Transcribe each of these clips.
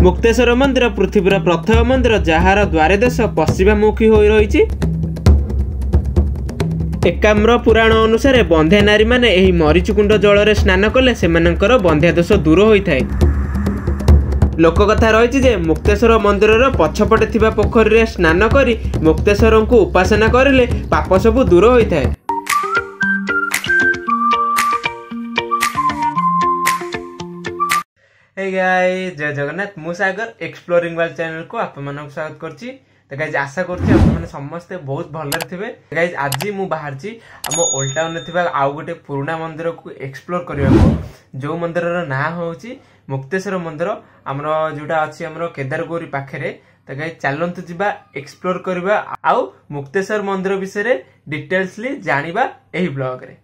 मुक्तेश्वर मंदिर पृथ्वीर प्रथम मंदिर जार द्वार देश पश्चिमामुखी हो रही। एकाम्र पुराण अनुसार बंध्या नारी माने एही मरीचिकुंड जल स्नान कले सेमानंकर बंध्या दोष दूर होता है। लोककथा रही जे मुक्तेश्वर मंदिर पछपटे थिबा पोखरी रे स्नान करी मुक्तेश्वर को उपासना करिले पाप सबु दूर होता है। हे गाइस, जय जगन्नाथ। मु सागर एक्सप्लोरिंग वर्ल्ड चैनल को आप मानक स्वागत करछि। तो गाइस आशा करछि आप माने समस्त बहुत भलर थिबे। गाइस आज मु बाहरछि हम ओल्ड टाउन ने थिबा आउ गोटे पुराना मंदिर को एक्सप्लोर करबा को। जो मंदिर रो नाम होछि मुक्तेश्वर मंदिर, हमरो जोटा अछि हमरो केदारगौरी पाखरे। तो गाइस चलंतु जिबा एक्सप्लोर करबा आउ मुक्तेश्वर मंदिर विषय रे डिटेल्सली जानिबा एही ब्लॉग रे।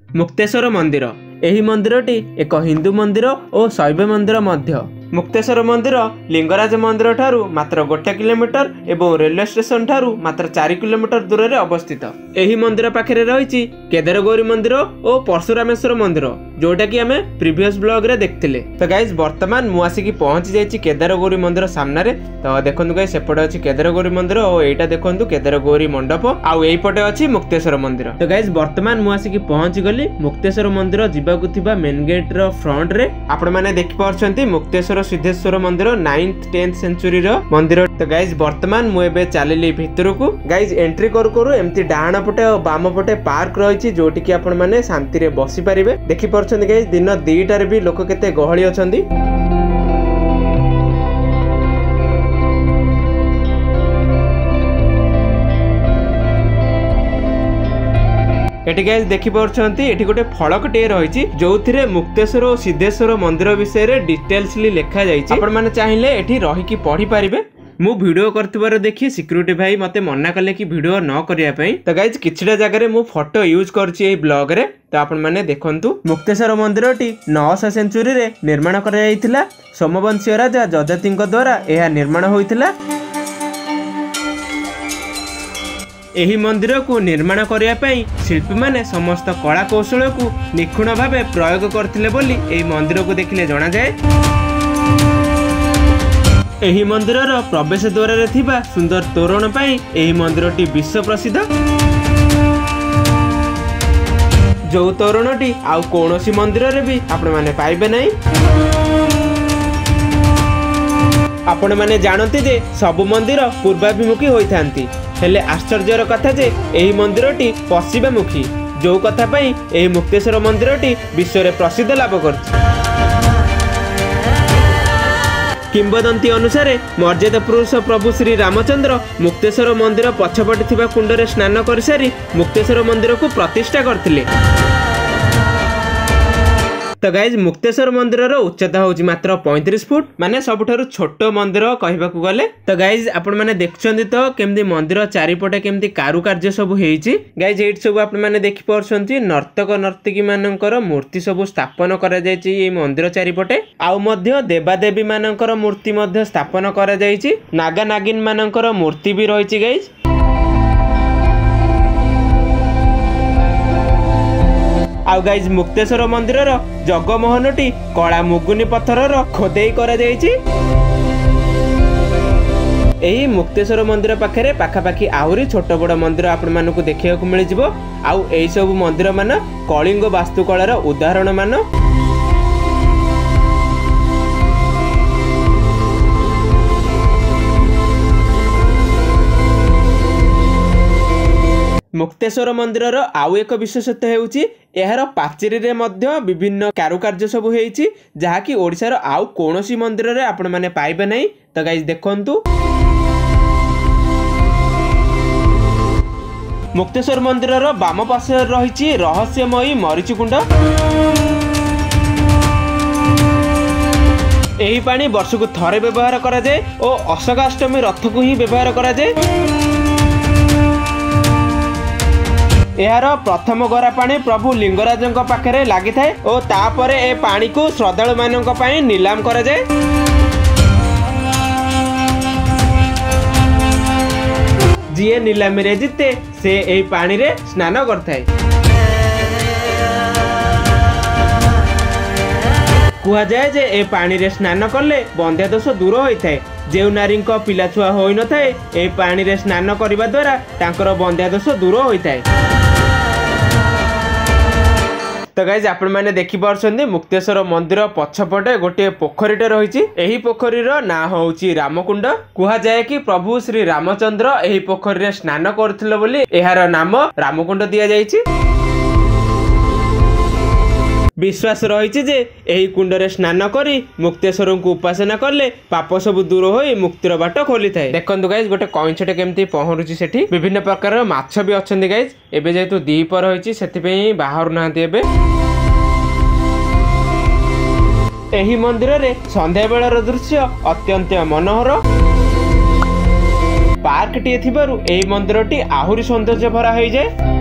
मुक्तेश्वर मंदिर एही मंदिरटी एक हिंदू मंदिर और शैव मंदिर मध्य। मुक्तेश्वर मंदिर लिंगराज मंदिर ठारू मात्र 1 किलोमीटर एवं रेलवे स्टेशन ठारू मात्र 4 किलोमीटर दूर रे अवस्थित। एही मंदिर पाखरे रहिछि केदारगौरी मंदिर और परशुरामेश्वर मंदिर, जोटा कि आमे प्रीवियस ब्लॉग रे देखथिले। तो गाइस वर्तमान मु आसी की पहुंची जाइछि केदारगौरी मंदिर सामने रे। तो देखंतु गाइस सेपटे अछि केदारगौरी मंदिर और एटा देखंतु केदारगौरी मंडप आउ एई पटे अछि मुक्तेश्वर मंदिर। तो गाइस वर्तमान मु आसी की पहुंची गली मुक्तेश्वर मंदिर जिबाकु थिबा मेन गेट रो फ्रंट रे। आपण माने देखि पारछंती मुक्तेश्वर सिद्धेश्वर मंदिर 9th 10th सेंचुरी रो मंदिर। तो गाइस वर्तमान मु एबे चालिली भितर को। गाइस एंट्री करू करू एमती डाहाण पटे और बाम पटे पार्क रहिछि, जोटी कि आपण माने शांति रे बसी परिबे। देखि परछंती गाइस दिन 2टा रे भी लोक केते गहळी अछंती। एटी गाइस देखि पारछंती एटी गोटे फलकटे रहिछि जोथिरे मुक्तेश्वर और सिद्धेश्वर मंदिर विषय रे डिटेल्सली लिखा जाइछि। आपण माने चाहिले एठी रहि की पढी परिबे। मु वीडियो करथिबार देखि सिक्युरिटी भाई मते मना कले कि वीडियो न करिया पई। तो गाइस किछटा जगह रे मु फोटो यूज करछि एई ब्लॉग रे। तो आपण माने देखंतु मुक्तेश्वर मंदिरटी 9th सेंचुरी रे निर्माण करा जायतिला। सोमवंशीय राजा जजातिଙ୍କ द्वारा एहा निर्माण होइतिला। एही मंदिर को निर्माण करिया पई शिल्पी माने समस्त कला कौशल को निखुण भावे प्रयोग करथिले बोली एही मंदिर को देखिले जणा जाय। एही मंदिर रो प्रवेश द्वार रे थिबा सुंदर तोरण पई एही मंदिरटी विश्व प्रसिद्ध। जो तोरणटी आउ कोनोसी मंदिर रे भी आपण माने पाइबे नै। आपण माने जानते जे सब मंदिर पूर्वाभिमुखी होइथांती, हेले आश्चर्यर कथा जे एही मंदिरटी पश्चिमामुखी, जो कथा पई एही मुक्तेश्वर मंदिरटी विश्व रे प्रसिद्ध लाभ करछि। किंवदंती अनुसार मर्यादा पुरुष प्रभु श्री रामचंद्र मुक्तेश्वर मंदिर पछपटे थिबा कुंडरे स्नान कर सारी मुक्तेश्वर मंदिर को प्रतिष्ठा करथिले। तो गाइज मुक्तेश्वर मंदिर रो उच्चता होची मात्र 35 फुट, माने सबठारु छोट मंदिर कहबाकू गले। तो गाइज आपण माने देखछन्ती तो केमदी मंदिर चारिपटे केमदी कारुकार्य सब हेइची। गाइज एट सब आपण माने देखि परछन्ती नर्तक नर्तकी मानकर मूर्ति सब स्थापन करा जायछि ए मंदिर चारिपटे। आउ मध्य देवादेवी मानकर मूर्ति मध्य स्थापन करा जायछि। नागा नागिन मानकर मूर्ति भी रहिछि गाइज। आउ गाइज मुक्तेश्वर मंदिर जगमोहनटी कला मुगुनी पत्थर खोदेई करा जायछि। एही मुक्तेश्वर मंदिर पाखरे पाखापाखी आहुरी छोट बड़ मंदिर आपण मानकु देखिବାକୁ मिलिजिवो। आउ एही सब मंदिर मान कलिंग वास्तुकलार उदाहरण मान। मुक्तेश्वर मंदिर आउ एक विशेषता हेउची एहार पाचेरी रे मध्य विभिन्न कारुकार्य सब हेइची, जहाकी ओडिसा रो आउ कोनोसी मंदिर रे आपण माने पाइबे नै। तो गाइस देखंतु मुक्तेश्वर मंदिर रो बाम पार्श्व रहिची रहस्यमयी मरीचिकुंड। एही पानी वर्षकु थरे व्यवहार करा जाय और अशोकाष्टमी रथ को ही व्यवहार करा जाय। यार प्रथम गरा पानी प्रभु लिंगराज पाखे लगी थाए और तापर ए पानी को श्रद्धालु मानक पई नीलाम करा जाए। जी नीलामी रे जीते से ए पानी रे स्नान करथाए। କୁହାଯାଏ ଯେ ଏ ପାଣିରେ ସ୍ନାନ କଲେ ବନ୍ଧ୍ୟା ଦୋଷ ଦୂର ହୋଇଥାଏ। ଯେଉଁ ନାରୀଙ୍କ ପିଲାଛୁଆ ହୋଇନଥାଏ ଏ ପାଣିରେ ସ୍ନାନ କରିବା ଦ୍ୱାରା ତାଙ୍କର ବନ୍ଧ୍ୟା ଦୋଷ ଦୂର ହୋଇଥାଏ। तो गाइज आपण मैंने देखिपारे मुक्तेश्वर मंदिर पछपटे गोटे पोखरीटे रही। यही पोखरीर ना हूँ रामकुंड। कहुए कि प्रभु श्री रामचंद्र यही पोखरी रे स्नान करथिले बोली एहार नाम रामकुंड दिया जाइछि। विश्वास रही जे यही कुंडरे स्नान करी मुक्तेश्वर को उपासना कले पाप सब दूर हो मुक्तिर बाट खोली थाए। देखंतु गाइज गोटे कइंछटे केमती पहरुछि सेठी विभिन्न प्रकार माछ भी अछंती गाइज। एबे जेतु दीपर होइछि सेथिपई बाहर नांती। एबे एही मंदिर रे संध्या बेलार दृश्य अत्यंत मनोहर। पार्क टी थिबारु एही मंदिरटी आहुरी सौंदर्य भरा होई जाय।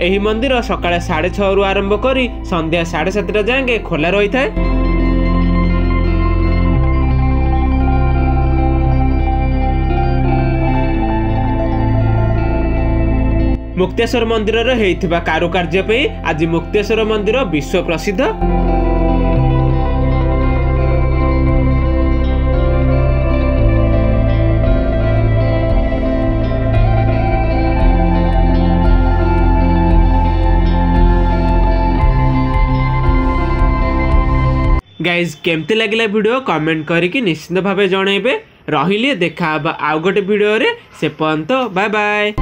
एही मंदिर सकाळ 6:30 रु आरंभ करी संध्या 7:30 जाए खोला रही है। मुक्तेश्वर मंदिर होइथिबा कारुकार्य पे आज मुक्तेश्वर मंदिर विश्व प्रसिद्ध। गाइज केमती लगिला वीडियो कमेंट करके निश्चित भाव जनइबे। रहिले देखा आउ गोटे वीडियो रे से पर्यंत बाय बाय।